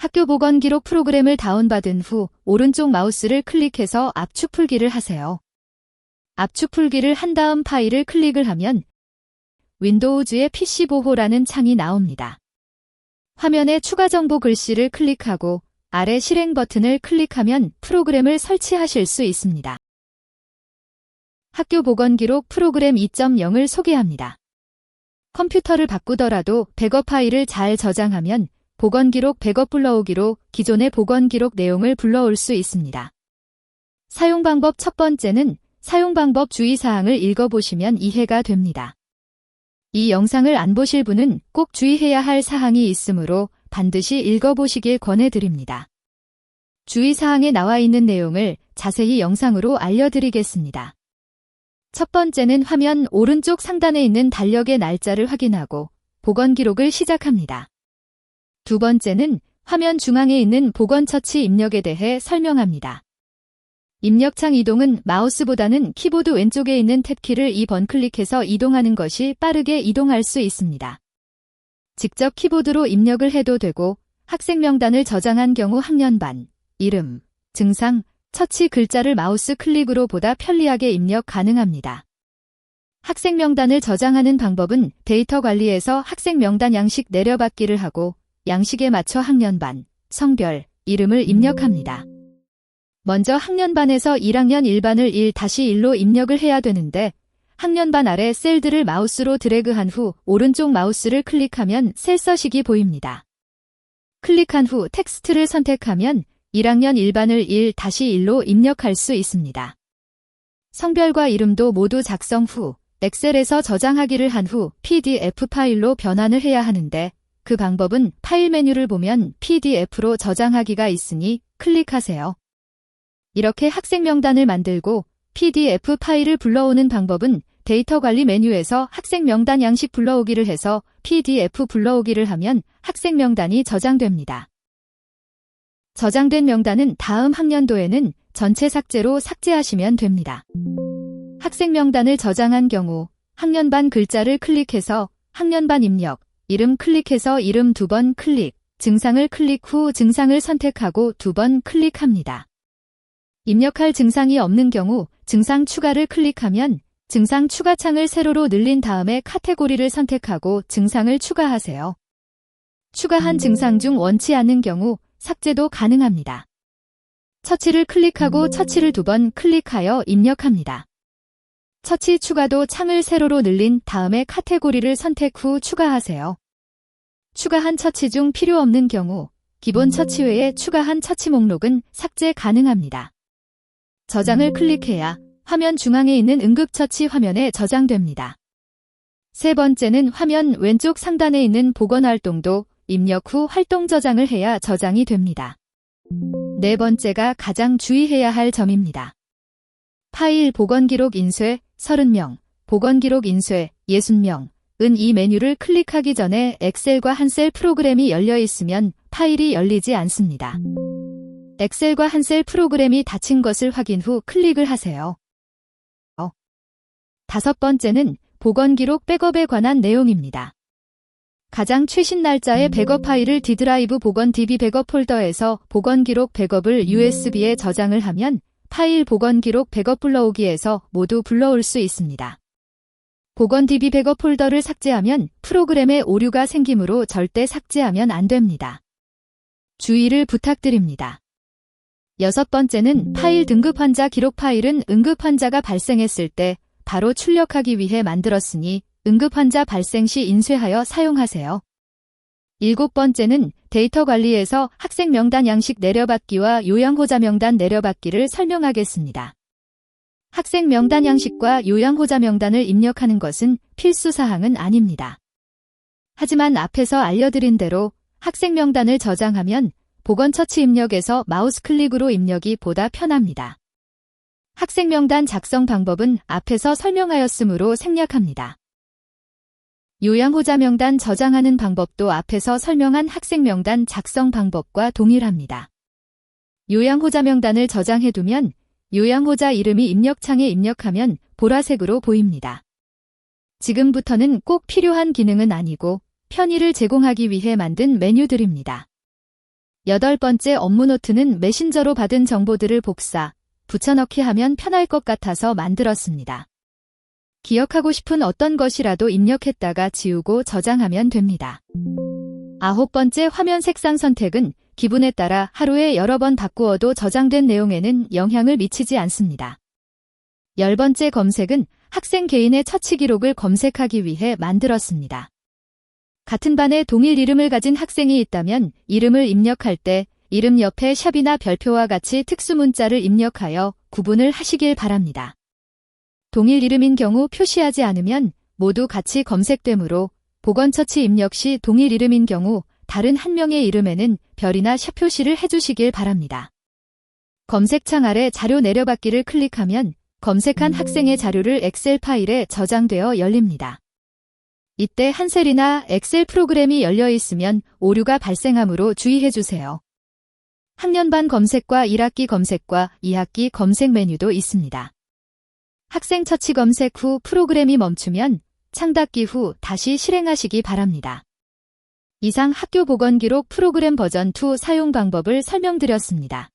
학교 보건 기록 프로그램을 다운받은 후 오른쪽 마우스를 클릭해서 압축 풀기를 하세요. 압축 풀기를 한 다음 파일을 클릭을 하면 윈도우즈의 PC 보호라는 창이 나옵니다. 화면에 추가 정보 글씨를 클릭하고 아래 실행 버튼을 클릭하면 프로그램을 설치하실 수 있습니다. 학교 보건 기록 프로그램 2.0을 소개합니다. 컴퓨터를 바꾸더라도 백업 파일을 잘 저장하면 보건 기록 백업 불러오기로 기존의 보건 기록 내용을 불러올 수 있습니다. 사용 방법 첫 번째는 사용 방법 주의사항을 읽어보시면 이해가 됩니다. 이 영상을 안 보실 분은 꼭 주의해야 할 사항이 있으므로 반드시 읽어보시길 권해드립니다. 주의사항에 나와 있는 내용을 자세히 영상으로 알려드리겠습니다. 첫 번째는 화면 오른쪽 상단에 있는 달력의 날짜를 확인하고 보건 기록을 시작합니다. 두 번째는 화면 중앙에 있는 보건 처치 입력에 대해 설명합니다. 입력창 이동은 마우스보다는 키보드 왼쪽에 있는 탭키를 2번 클릭해서 이동하는 것이 빠르게 이동할 수 있습니다. 직접 키보드로 입력을 해도 되고 학생 명단을 저장한 경우 학년반, 이름, 증상, 처치 글자를 마우스 클릭으로 보다 편리하게 입력 가능합니다. 학생 명단을 저장하는 방법은 데이터 관리에서 학생 명단 양식 내려받기를 하고 양식에 맞춰 학년반, 성별, 이름을 입력합니다. 먼저 학년반에서 1학년 1반을 1-1로 입력을 해야 되는데 학년반 아래 셀들을 마우스로 드래그한 후 오른쪽 마우스를 클릭하면 셀 서식이 보입니다. 클릭한 후 텍스트를 선택하면 1학년 1반을 1-1로 입력할 수 있습니다. 성별과 이름도 모두 작성 후 엑셀에서 저장하기를 한 후 PDF 파일로 변환을 해야 하는데 그 방법은 파일 메뉴를 보면 PDF로 저장하기가 있으니 클릭하세요. 이렇게 학생 명단을 만들고 PDF 파일을 불러오는 방법은 데이터 관리 메뉴에서 학생 명단 양식 불러오기를 해서 PDF 불러오기를 하면 학생 명단이 저장됩니다. 저장된 명단은 다음 학년도에는 전체 삭제로 삭제하시면 됩니다. 학생 명단을 저장한 경우 학년반 글자를 클릭해서 학년반 입력, 이름 클릭해서 이름 2번 클릭, 증상을 클릭 후 증상을 선택하고 2번 클릭합니다. 입력할 증상이 없는 경우 증상 추가를 클릭하면 증상 추가 창을 세로로 늘린 다음에 카테고리를 선택하고 증상을 추가하세요. 추가한 증상 중 원치 않는 경우 삭제도 가능합니다. 처치를 클릭하고 처치를 2번 클릭하여 입력합니다. 처치 추가도 창을 세로로 늘린 다음에 카테고리를 선택 후 추가하세요. 추가한 처치 중 필요 없는 경우 기본 처치 외에 추가한 처치 목록은 삭제 가능합니다. 저장을 클릭해야 화면 중앙에 있는 응급처치 화면에 저장됩니다. 세 번째는 화면 왼쪽 상단에 있는 보건활동도 입력 후 활동 저장을 해야 저장이 됩니다. 네 번째가 가장 주의해야 할 점입니다. 파일 보건기록 인쇄 30명, 보건기록 인쇄 60명, 은 이 메뉴를 클릭하기 전에 엑셀과 한셀 프로그램이 열려 있으면 파일이 열리지 않습니다. 엑셀과 한셀 프로그램이 닫힌 것을 확인 후 클릭을 하세요. 다섯 번째는 보건기록 백업에 관한 내용입니다. 가장 최신 날짜의 백업 파일을 D드라이브 보건 DB 백업 폴더에서 보건기록 백업을 USB에 저장을 하면 파일 보건기록 백업 불러오기에서 모두 불러올 수 있습니다. 보건 DB 백업 폴더를 삭제하면 프로그램에 오류가 생기므로 절대 삭제하면 안 됩니다. 주의를 부탁드립니다. 여섯 번째는 파일 등급 환자 기록 파일은 응급 환자가 발생했을 때 바로 출력하기 위해 만들었으니 응급 환자 발생 시 인쇄하여 사용하세요. 일곱 번째는 데이터 관리에서 학생 명단 양식 내려받기와 요양호자 명단 내려받기를 설명하겠습니다. 학생 명단 양식과 요양호자 명단을 입력하는 것은 필수 사항은 아닙니다. 하지만 앞에서 알려드린 대로 학생 명단을 저장하면 보건처치 입력에서 마우스 클릭으로 입력이 보다 편합니다. 학생 명단 작성 방법은 앞에서 설명하였으므로 생략합니다. 요양호자 명단 저장하는 방법도 앞에서 설명한 학생 명단 작성 방법과 동일합니다. 요양호자 명단을 저장해두면 요양호자 이름이 입력창에 입력하면 보라색으로 보입니다. 지금부터는 꼭 필요한 기능은 아니고 편의를 제공하기 위해 만든 메뉴들입니다. 8번째 업무 노트는 메신저로 받은 정보들을 복사, 붙여넣기 하면 편할 것 같아서 만들었습니다. 기억하고 싶은 어떤 것이라도 입력했다가 지우고 저장하면 됩니다. 9번째 화면 색상 선택은 기분에 따라 하루에 여러 번 바꾸어도 저장된 내용에는 영향을 미치지 않습니다. 10번째 검색은 학생 개인의 처치 기록을 검색하기 위해 만들었습니다. 같은 반에 동일 이름을 가진 학생이 있다면 이름을 입력할 때 이름 옆에 샵이나 별표와 같이 특수 문자를 입력하여 구분을 하시길 바랍니다. 동일 이름인 경우 표시하지 않으면 모두 같이 검색되므로 보건처치 입력 시 동일 이름인 경우 다른 한 명의 이름에는 별이나 샵 표시를 해주시길 바랍니다. 검색창 아래 자료 내려받기를 클릭하면 검색한 학생의 자료를 엑셀 파일에 저장되어 열립니다. 이때 한 셀이나 엑셀 프로그램이 열려 있으면 오류가 발생하므로 주의해 주세요. 학년반 검색과 1학기 검색과 2학기 검색 메뉴도 있습니다. 학생 처치 검색 후 프로그램이 멈추면 창닫기 후 다시 실행하시기 바랍니다. 이상 학교 보건기록 프로그램 버전 2 사용 방법을 설명드렸습니다.